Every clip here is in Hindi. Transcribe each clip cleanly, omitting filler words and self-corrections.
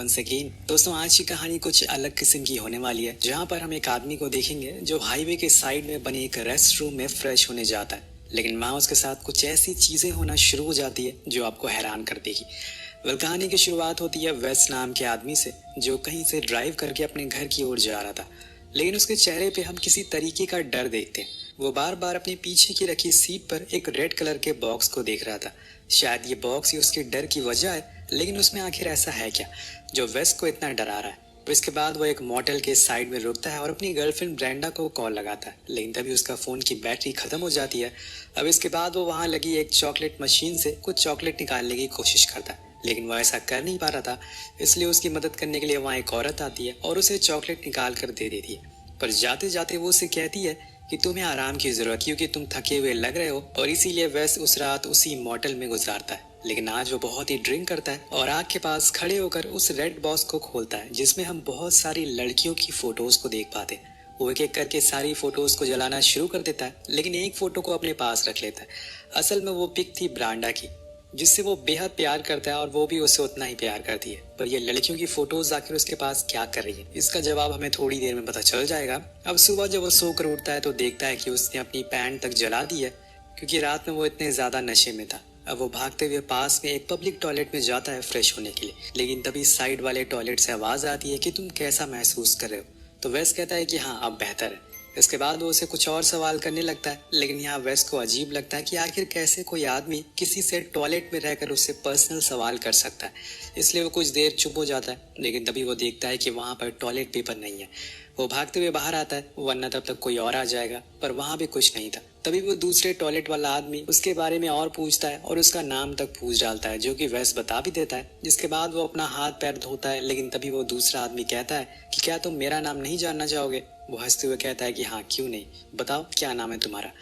Once again. दोस्तों, आज की कहानी कुछ अलग किस्म की होने वाली है, जहाँ पर हम एक आदमी को देखेंगे जो हाईवे के साइड में बने एक रेस्ट रूम में फ्रेश होने जाता है, लेकिन वहाँ उसके साथ कुछ ऐसी चीजें होना शुरू हो जाती है जो आपको हैरान कर देगी। कहानी की शुरुआत होती है वेस नाम के आदमी से, जो कहीं से ड्राइव करके अपने घर की ओर जा रहा था, लेकिन उसके चेहरे पे हम किसी तरीके का डर देखते हैं। वो बार बार अपने पीछे की रखी सीट पर एक रेड कलर के बॉक्स को देख रहा था। शायद ये बॉक्स ही उसके डर की वजह है, लेकिन उसमें आखिर ऐसा है क्या जो वेस्ट को इतना डरा रहा है। तो इसके बाद वो एक मोटेल के साइड में रुकता है और अपनी गर्लफ्रेंड ब्रेंडा को कॉल लगाता है, लेकिन तभी उसका फोन की बैटरी खत्म हो जाती है। अब इसके बाद वो वहां लगी एक चॉकलेट मशीन से कुछ चॉकलेट निकालने की कोशिश करता है, लेकिन वो ऐसा कर नहीं पा रहा था। इसलिए उसकी मदद करने के लिए वहाँ एक औरत आती है और उसे चॉकलेट निकाल कर दे देती है। पर जाते जाते वो उसे कहती है कि तुम्हें आराम की जरूरत, क्योंकि तुम थके हुए लग रहे हो, और इसीलिए वेस उस रात उसी मोटेल में गुजारता है। लेकिन आज वो बहुत ही ड्रिंक करता है और आग के पास खड़े होकर उस रेड बॉक्स को खोलता है, जिसमें हम बहुत सारी लड़कियों की फोटोज को देख पाते हैं। वो एक एक करके सारी फोटोज को जलाना शुरू कर देता है, लेकिन एक फोटो को अपने पास रख लेता है। असल में वो पिक थी ब्रांडा की, जिससे वो बेहद प्यार करता है और वो भी उससे उतना ही प्यार करती है। पर ये लड़कियों की फोटोज आखिर उसके पास क्या कर रही है, इसका जवाब हमें थोड़ी देर में पता चल जाएगा। अब सुबह जब वो सोकर उठता है तो देखता है कि उसने अपनी पैंट तक जला दी है, क्योंकि रात में वो इतने ज्यादा नशे में था। अब वो भागते हुए पास में एक पब्लिक टॉयलेट में जाता है फ्रेश होने के लिए, लेकिन तभी साइड वाले टॉयलेट से आवाज आती है कि तुम कैसा महसूस कर रहे हो। तो वेस कहता है कि हाँ, अब बेहतर है। इसके बाद वो उसे कुछ और सवाल करने लगता है, लेकिन यहाँ वेस को अजीब लगता है कि आखिर कैसे कोई आदमी किसी से टॉयलेट में रहकर उससे पर्सनल सवाल कर सकता है। इसलिए वो कुछ देर चुप हो जाता है, लेकिन तभी वो देखता है कि वहां पर टॉयलेट पेपर नहीं है। वो भागते हुए बाहर आता है, वरना तब तक कोई और आ जाएगा, पर वहां भी कुछ नहीं था। तभी वो दूसरे टॉयलेट वाला आदमी उसके बारे में और पूछता है और उसका नाम तक पूछ डालता है, जो कि वेस बता भी देता है। जिसके बाद वो अपना हाथ पैर धोता है, लेकिन तभी वो दूसरा आदमी कहता है कि क्या तुम मेरा नाम नहीं जानना चाहोगे। वो हंसते हुए कहता है कि हाँ, क्यों नहीं, बताओ क्या नाम है तुम्हारा।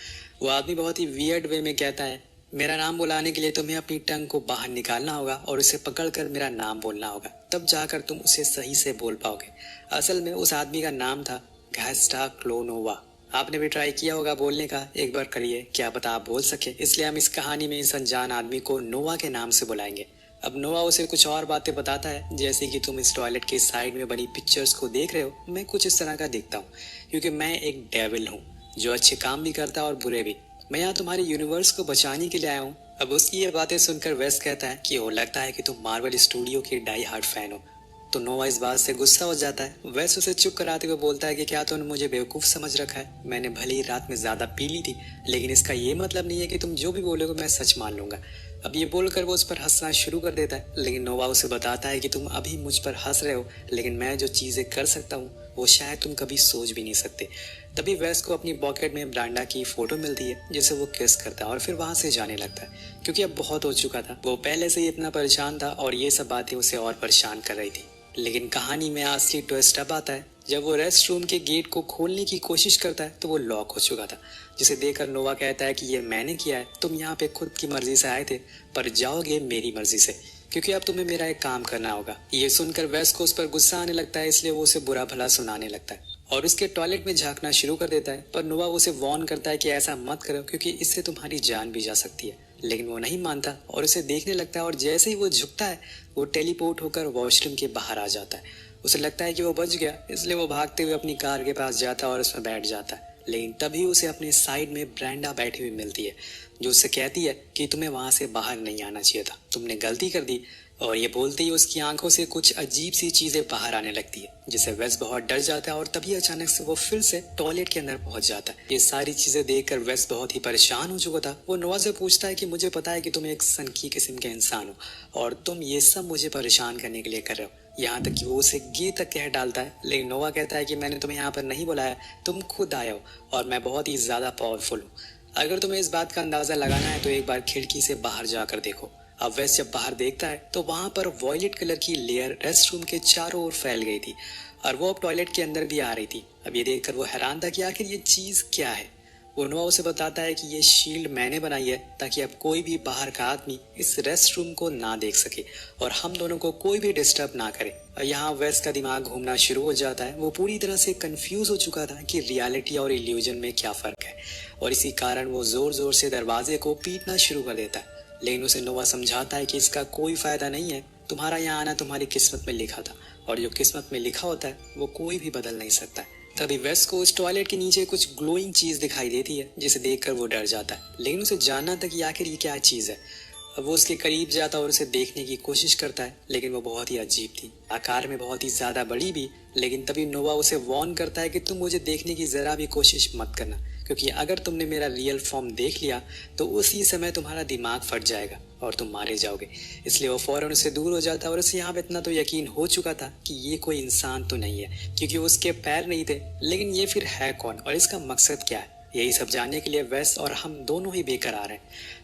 वो आदमी बहुत ही वियर्ड वे में कहता है, मेरा नाम बुलाने के लिए तुम्हें अपनी टंग को बाहर निकालना होगा और उसे पकड़कर मेरा नाम बोलना होगा, तब जाकर तुम उसे सही से बोल पाओगे। असल में उस आदमी का नाम था घास्टा क्लोनोवा। आपने भी ट्राई किया होगा बोलने का, एक बार करिए, क्या पता आप बोल सके। इसलिए हम इस कहानी में इस अनजान आदमी को नोवा के नाम से बुलाएंगे। अब नोवा उसे कुछ और बातें बताता है, जैसे कि तुम इस टॉयलेट के साइड में बनी पिक्चर्स को देख रहे हो, मैं कुछ इस तरह का दिखता हूँ, क्योंकि मैं एक डेविल हूँ जो अच्छे काम भी करता है और बुरे भी। मैं यहाँ तुम्हारे यूनिवर्स को बचाने के लिए आया हूँ। अब उसकी ये बातें सुनकर वेस कहता है कि वो लगता है कि तुम मार्वल स्टूडियो के डाई हार्ड फैन हो। तो नोवा इस बात से गुस्सा हो जाता है। वेस उसे चुप कराते हुए बोलता है कि क्या तुमने मुझे बेवकूफ समझ रखा है। मैंने भले ही रात में ज्यादा पी ली थी, लेकिन इसका ये मतलब नहीं है कि तुम जो भी बोलोगे मैं सच मान लूंगा। अब ये बोलकर वो उस पर हंसना शुरू कर देता है, लेकिन नोवा उसे बताता है कि तुम अभी मुझ पर हंस रहे हो, लेकिन मैं जो चीजें कर सकता हूँ वो शायद तुम कभी सोच भी नहीं सकते। तभी वेस को अपनी पॉकेट में ब्रांडा की फोटो मिलती है, जिसे वो किस करता है और फिर वहां से जाने लगता है, क्योंकि अब बहुत हो चुका था। वो पहले से ही इतना परेशान था और ये सब बातें उसे और परेशान कर रही थी। लेकिन कहानी में असली ट्विस्ट अब आता है, जब वो रेस्ट रूम के गेट को खोलने की कोशिश करता है तो वो लॉक हो चुका था, जिसे देखकर नोवा कहता है कि ये मैंने किया है, तुम यहाँ पे खुद की मर्जी से आए थे, पर जाओगे मेरी मर्जी से, क्योंकि अब तुम्हें मेरा एक काम करना होगा। ये सुनकर वेस को उस पर गुस्सा आने लगता है, इसलिए वो उसे बुरा भला सुनाने लगता है और उसके टॉयलेट में झांकना शुरू कर देता है। पर नोवा उसे वार्न करता है कि ऐसा मत करो, क्योंकि इससे तुम्हारी जान भी जा सकती है। लेकिन वो नहीं मानता और उसे देखने लगता है, और जैसे ही वो झुकता है वो टेलीपोर्ट होकर वॉशरूम के बाहर आ जाता है। उसे लगता है कि वो बच गया, इसलिए वो भागते हुए अपनी कार के पास जाता है और उसमें बैठ जाता है। लेकिन तभी उसे अपने साइड में ब्रेंडा बैठी हुई मिलती है, जो उससे कहती है कि तुम्हें वहां से बाहर नहीं आना चाहिए था, तुमने गलती कर दी। और ये बोलते ही उसकी आंखों से कुछ अजीब सी चीजें बाहर आने लगती है, जिससे वेस बहुत डर जाता है और तभी अचानक से वो फिर से टॉयलेट के अंदर पहुंच जाता है। ये सारी चीजें देखकर वेस बहुत ही परेशान हो चुका था। वो नोवा से पूछता है कि मुझे पता है कि तुम एक सनकी किस्म के इंसान हो और तुम ये सब मुझे परेशान करने के लिए कर रहे हो। यहाँ तक कि वो उसे ये तक कह डालता है, लेकिन नोवा कहता है कि मैंने तुम्हें यहाँ पर नहीं बुलाया, तुम खुद आए हो और मैं बहुत ही ज्यादा पावरफुल हूँ। अगर तुम्हें इस बात का अंदाजा लगाना है तो एक बार खिड़की से बाहर जाकर देखो। अब वेस जब बाहर देखता है तो वहां पर वॉयलेट कलर की लेयर रेस्ट रूम के चारों ओर फैल गई थी और वो अब टॉयलेट के अंदर भी आ रही थी। अब ये देखकर वो हैरान था कि आखिर ये चीज क्या है। वो नोवा उसे बताता है कि ये शील्ड मैंने बनाई है, ताकि अब कोई भी बाहर का आदमी इस रेस्ट रूम को ना देख सके और हम दोनों को कोई भी डिस्टर्ब ना करे। और यहाँ वेस का दिमाग घूमना शुरू हो जाता है। वो पूरी तरह से कंफ्यूज हो चुका था कि रियलिटी और इल्यूजन में क्या फर्क है, और इसी कारण वो जोर जोर से दरवाजे को पीटना शुरू कर देता है। लेकिन उसे नोवा समझाता है कि इसका कोई फायदा नहीं है, तुम्हारा यहाँ आना तुम्हारी किस्मत में लिखा था, और जो किस्मत में लिखा होता है वो कोई भी बदल नहीं सकता है। तभी वेस को उस टॉयलेट के नीचे कुछ ग्लोइंग चीज दिखाई देती है, जिसे देखकर वो डर जाता है, लेकिन उसे जानना था कि आखिर ये क्या चीज है। अब वो उसके करीब जाता और उसे देखने की कोशिश करता है, लेकिन वो बहुत ही अजीब थी, आकार में बहुत ही ज्यादा बड़ी भी। लेकिन तभी नोवा उसे वार्न करता है कि तुम मुझे देखने की जरा भी कोशिश मत करना, क्योंकि अगर तुमने मेरा रियल फॉर्म देख लिया तो उसी समय तुम्हारा दिमाग फट जाएगा और तुम मारे जाओगे। इसलिए वो फौरन उससे दूर हो जाता है, और उसे यहाँ पे इतना तो यकीन हो चुका था कि ये कोई इंसान तो नहीं है, क्योंकि उसके पैर नहीं थे। लेकिन ये फिर है कौन और इसका मकसद क्या है, यही सब जानने के लिए वेस और हम दोनों ही बेकरार हैं।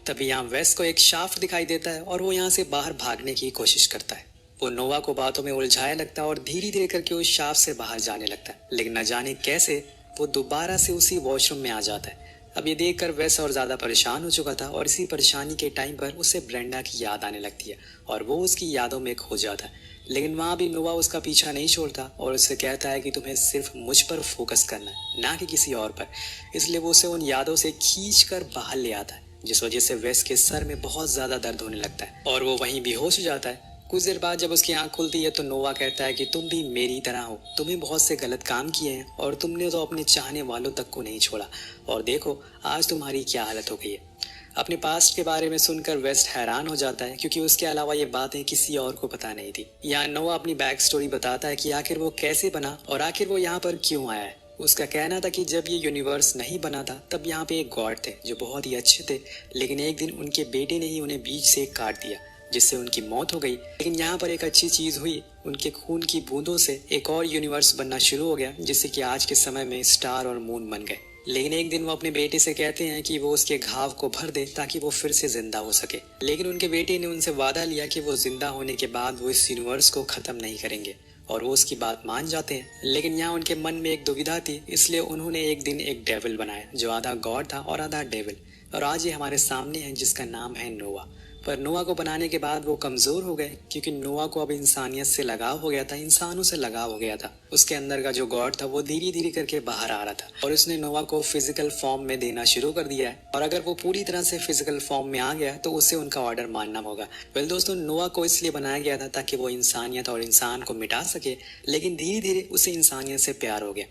तभी यहाँ वेस को एक शाफ्ट दिखाई देता है और वो यहाँ से बाहर भागने की कोशिश करता है। वो नोवा को बातों में उलझाने लगता है और धीरे धीरे करके उस शाफ्ट से बाहर जाने लगता है, लेकिन न जाने कैसे वो दोबारा से उसी वॉशरूम में आ जाता है। अब ये देखकर वेस और ज्यादा परेशान हो चुका था, और इसी परेशानी के टाइम पर उसे ब्रेंडा की याद आने लगती है और वो उसकी यादों में खो जाता है। लेकिन वहां भी नोवा उसका पीछा नहीं छोड़ता और उससे कहता है कि तुम्हें सिर्फ मुझ पर फोकस करना है, ना कि किसी और पर। इसलिए वो उसे उन यादों से खींच कर बाहर ले आता है, जिस वजह से वेस के सर में बहुत ज्यादा दर्द होने लगता है और वो वहीं बेहोश हो जाता है। कुछ देर बाद जब उसकी आंख खुलती है तो नोवा कहता है कि तुम भी मेरी तरह हो, तुम्हें बहुत से गलत काम किए हैं और तुमने तो अपने चाहने वालों तक को नहीं छोड़ा, और देखो आज तुम्हारी क्या हालत हो गई है। अपने पास्ट के बारे में सुनकर वेस्ट हैरान हो जाता है, क्योंकि उसके अलावा ये बातें किसी और को पता नहीं थी। यहाँ नोवा अपनी बैक स्टोरी बताता है कि आखिर वो कैसे बना और आखिर वो यहाँ पर क्यों आया है। उसका कहना था कि जब ये यूनिवर्स नहीं बना था तब यहाँ पे एक गॉड थे जो बहुत ही अच्छे थे, लेकिन एक दिन उनके बेटे ने ही उन्हें बीच से काट दिया, जिससे उनकी मौत हो गई। लेकिन यहाँ पर एक अच्छी चीज हुई, उनके खून की बूंदों से एक और यूनिवर्स बनना शुरू हो गया, जिससे कि आज के समय में स्टार और मून बन गए। लेकिन एक दिन वो अपने बेटे से कहते हैं कि वो उसके घाव को भर दे ताकि वो फिर से जिंदा हो सके। लेकिन उनके बेटे ने उनसे वादा लिया कि वो जिंदा होने के बाद वो इस यूनिवर्स को खत्म नहीं करेंगे, और वो उसकी बात मान जाते हैं। लेकिन यहाँ उनके मन में एक दुविधा थी, इसलिए उन्होंने एक दिन एक डेविल बनाया जो आधा गॉड था और आधा डेविल, और आज ये हमारे सामने है, जिसका नाम है नोवा। पर नोवा को बनाने के बाद वो कमजोर हो गए, क्योंकि नोवा को अब इंसानियत से लगाव हो गया था, इंसानों से लगाव हो गया था। उसके अंदर का जो गॉड था वो धीरे धीरे करके बाहर आ रहा था, और उसने नोवा को फिजिकल फॉर्म में देना शुरू कर दिया है। और अगर वो पूरी तरह से फिजिकल फॉर्म में आ गया तो उसे उनका ऑर्डर मानना होगा। वेल दोस्तों, नोवा को इसलिए बनाया गया था ताकि वो इंसानियत और इंसान को मिटा सके, लेकिन धीरे धीरे उसे इंसानियत से प्यार हो गया,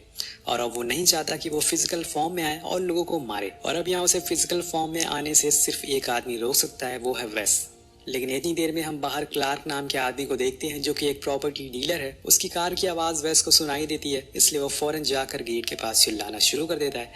और अब वो नहीं चाहता कि वो फिजिकल फॉर्म में आए और लोगों को मारे। और अब यहाँ उसे फिजिकल फॉर्म में आने से सिर्फ एक आदमी रोक सकता है, वो है वेस। लेकिन इतनी देर में हम बाहर क्लार्क नाम के आदमी को देखते हैं, जो कि एक प्रॉपर्टी डीलर है। उसकी कार की आवाज वेस को सुनाई देती है, इसलिए वो फौरन जाकर गेट के पास चिल्लाना शुरू कर देता है।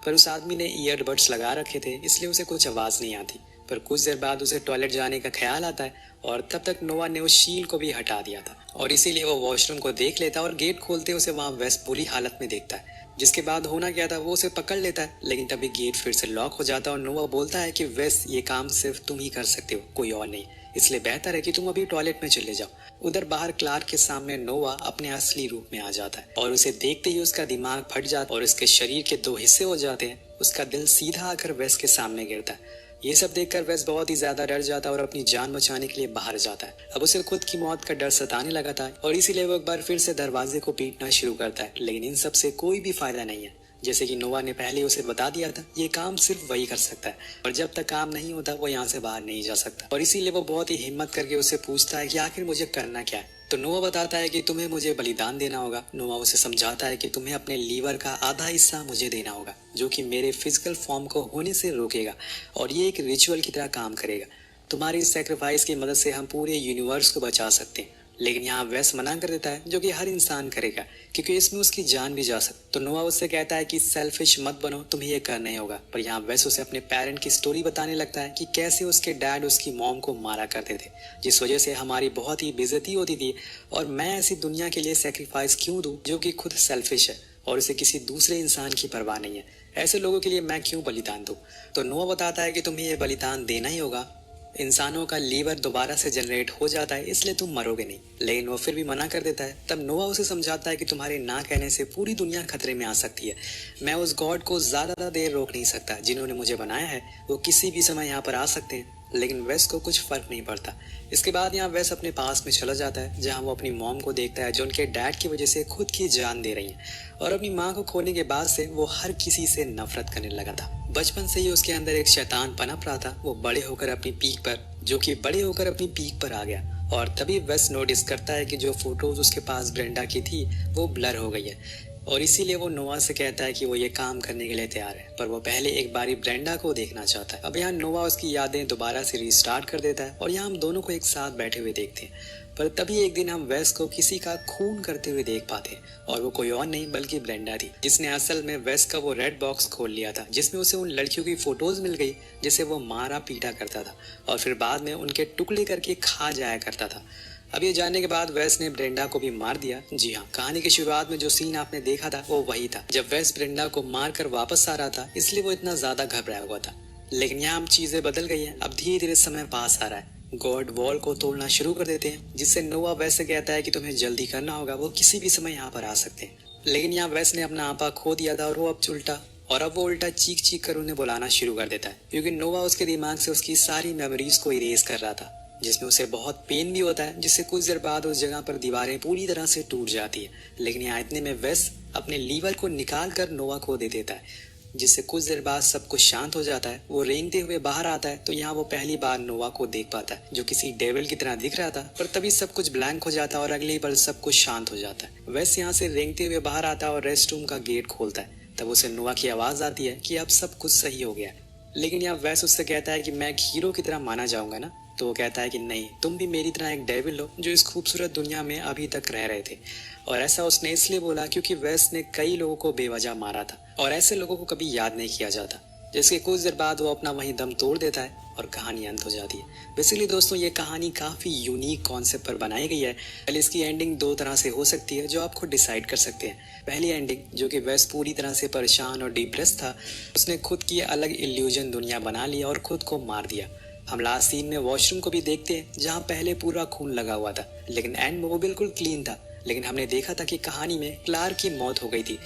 पर उस आदमी ने ईयरबड्स लगा रखे थे, इसलिए उसे कुछ आवाज नहीं आती। पर कुछ देर बाद उसे टॉयलेट जाने का ख्याल आता है, और तब तक नोवा ने उस शील को भी हटा दिया था, और इसीलिए वो वॉशरूम को देख लेता है और गेट खोलते उसे वहां वेस बुरी हालत में देखता है। जिसके बाद होना क्या था, वो उसे पकड़ लेता है, लेकिन तभी गेट फिर से लॉक हो जाता है और नोवा बोलता है कि वेस, ये काम सिर्फ तुम ही कर सकते हो, कोई और नहीं, इसलिए बेहतर है कि तुम अभी टॉयलेट में चले जाओ। उधर बाहर क्लार्क के सामने नोवा अपने असली रूप में आ जाता है, और उसे देखते ही उसका दिमाग फट जाता है और उसके शरीर के दो हिस्से हो जाते हैं। उसका दिल सीधा आकर वेस के सामने गिरता है। ये सब देखकर वेस बहुत ही ज्यादा डर जाता है और अपनी जान बचाने के लिए बाहर जाता है। अब उसे खुद की मौत का डर सताने लगा था, और इसीलिए वो एक बार फिर से दरवाजे को पीटना शुरू करता है। लेकिन इन सब से कोई भी फायदा नहीं है, जैसे कि नोवा ने पहले उसे बता दिया था, ये काम सिर्फ वही कर सकता है, और जब तक काम नहीं होता वो यहाँ से बाहर नहीं जा सकता। और इसीलिए वो बहुत ही हिम्मत करके उससे पूछता है कि आखिर मुझे करना क्या है। तो नोवा बताता है कि तुम्हें मुझे बलिदान देना होगा। नोवा उसे समझाता है कि तुम्हें अपने लीवर का आधा हिस्सा मुझे देना होगा, जो कि मेरे फिजिकल फॉर्म को होने से रोकेगा, और ये एक रिचुअल की तरह काम करेगा। तुम्हारी सैक्रिफाइस की मदद से हम पूरे यूनिवर्स को बचा सकते हैं। लेकिन यहाँ वेस मना कर देता है, जो कि हर इंसान करेगा, क्योंकि इसमें उसकी जान भी जा सकती। तो नोवा उससे कहता है कि सेल्फिश मत बनो, तुम्हें ये करना ही होगा। पर यहाँ वेस उसे अपने पेरेंट की स्टोरी बताने लगता है कि कैसे उसके डैड उसकी मॉम को मारा करते थे, जिस वजह से हमारी बहुत ही बेइज्जती होती थी, और मैं ऐसी दुनिया के लिए सेक्रीफाइस क्यों दूं जो कि खुद सेल्फिश है और उसे किसी दूसरे इंसान की परवाह नहीं है। ऐसे लोगों के लिए मैं क्यों बलिदान दूं। तो नोवा बताता है कि तुम्हें ये बलिदान देना ही होगा। इंसानों का लीवर दोबारा से जनरेट हो जाता है, इसलिए तुम मरोगे नहीं। लेकिन वो फिर भी मना कर देता है। तब नोवा उसे समझाता है कि तुम्हारे ना कहने से पूरी दुनिया खतरे में आ सकती है। मैं उस गॉड को ज्यादा देर रोक नहीं सकता, जिन्होंने मुझे बनाया है वो किसी भी समय यहाँ पर आ सकते हैं। लेकिन वेस को कुछ फर्क नहीं पड़ता। इसके बाद यहाँ वेस अपने पास में चला जाता है, जहाँ वो अपनी मॉम को देखता है, जो उनके डैड की वजह से खुद की जान दे रही है, और अपनी माँ को खोने के बाद से वो हर किसी से नफरत करने लगा था। बचपन से ही उसके अंदर एक शैतान पनप रहा था। वो बड़े होकर अपनी पीक पर आ गया, और तभी वेस नोटिस करता है कि जो फोटोज उसके पास ब्रेंडा की थी वो ब्लर हो गई है, और इसीलिए वो नोवा से कहता है कि वो ये काम करने के लिए तैयार है, पर वो पहले एक बारी ब्रेंडा को देखना चाहता है। अब यहाँ नोवा उसकी यादें दोबारा से रिस्टार्ट कर देता है और यहाँ हम दोनों को एक साथ बैठे हुए देखते हैं। पर तभी एक दिन हम वेस को किसी का खून करते हुए देख पाते हैं, और वो कोई और नहीं बल्कि ब्रेंडा थी, जिसने असल में वेस का वो रेड बॉक्स खोल लिया था जिसमें उसे उन लड़कियों की फोटोज मिल गई जिसे वो मारा पीटा करता था और फिर बाद में उनके टुकड़े करके खा जाया करता था। अब ये जानने के बाद वेस ने ब्रेंडा को भी मार दिया। जी हाँ, कहानी की शुरुआत में जो सीन आपने देखा था वो वही था, जब वेस ब्रेंडा को मार कर वापस आ रहा था, इसलिए वो इतना ज्यादा घबराया हुआ था। लेकिन यहाँ अब चीजें बदल गई हैं। अब धीरे धीरे समय पास आ रहा है, गॉड वॉल को तोड़ना शुरू कर देते हैं, जिससे नोवा वेस से कहता है कि तुम्हें जल्दी करना होगा, वो किसी भी समय यहाँ पर आ सकते हैं। लेकिन यहाँ वेस ने अपना आपा खो दिया था और वो अब वो उल्टा चीख चीख कर उन्हें बुलाना शुरू कर देता है, क्योंकि नोवा उसके दिमाग से उसकी सारी मेमोरीज को इरेज कर रहा था, जिसमें उसे बहुत पेन भी होता है, जिससे कुछ देर बाद उस जगह पर दीवारें पूरी तरह से टूट जाती है। लेकिन यहाँ इतने में वेस अपने लीवर को निकाल कर नोवा को दे देता है, जिससे कुछ देर बाद सब कुछ शांत हो जाता है। वो रेंगते हुए बाहर आता है तो यहाँ वो पहली बार नोवा को देख पाता है, जो किसी डेविल की तरह दिख रहा था, पर तभी सब कुछ ब्लैंक हो जाता है और अगले पल सब कुछ शांत हो जाता है। वेस यहाँ से रेंगते हुए बाहर आता है और रेस्ट रूम का गेट खोलता है। तब उसे नोवा की आवाज आती है कि अब सब कुछ सही हो गया है। लेकिन यहाँ वेस उससे कहता है कि मैं एक हीरो की तरह माना जाऊंगा ना, तो वो कहता है कि नहीं, तुम भी मेरी तरह एक डेविल हो जो इस खूबसूरत दुनिया में अभी तक रह रहे थे। और ऐसा उसने इसलिए बोला क्योंकि वेस ने कई लोगों को बेवजह मारा था और ऐसे लोगों को कभी याद नहीं किया जाता। जिसके कुछ देर बाद वो अपना वहीं दम तोड़ देता है और कहानी अंत हो जाती है। बेसिकली दोस्तों, ये कहानी काफी यूनिक कॉन्सेप्ट पर बनाई गई है। पहले इसकी एंडिंग दो तरह से हो सकती है जो आप खुद डिसाइड कर सकते हैं। पहली एंडिंग, जो कि वेस पूरी तरह से परेशान और डिप्रेस था, उसने खुद की अलग इल्यूजन दुनिया बना ली और खुद को मार दिया। हम लास्ट सीन में वॉशरूम को भी देखते हैं, जहाँ पहले पूरा खून लगा हुआ था, लेकिन एंड में वो बिल्कुल क्लीन था। लेकिन हमने देखा था कि कहानी में क्लार्क की मौत हो गई थी,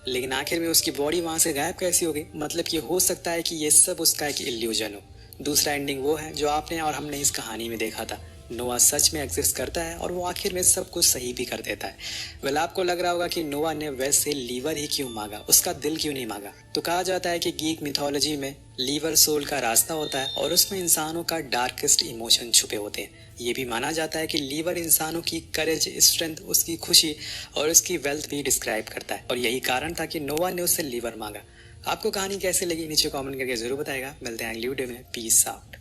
लेकिन आखिर में उसकी बॉडी वहां से गायब कैसी हो गई। मतलब ये हो सकता है कि ये सब उसका एक इल्यूजन हो। दूसरा एंडिंग वो है जो आपने और हमने इस कहानी में देखा था, नोवा सच में एग्जिस्ट करता है और वो आखिर में सब कुछ सही भी कर देता है। वेल, आपको लग रहा होगा कि नोवा ने वेस से लीवर ही क्यों मांगा, उसका दिल क्यों नहीं मांगा। तो कहा जाता है कि गीक मिथोलॉजी में लीवर सोल का रास्ता होता है और उसमें इंसानों का डार्केस्ट इमोशन छुपे होते हैं। ये भी माना जाता है कि लीवर इंसानों की करेज, स्ट्रेंथ, उसकी खुशी और उसकी वेल्थ भी डिस्क्राइब करता है, और यही कारण था कि नोवा ने उससे लीवर मांगा। आपको कहानी कैसे लगी नीचे कमेंट करके जरूर बताएगा। मिलते हैं अगली वीडियो में। Peace out.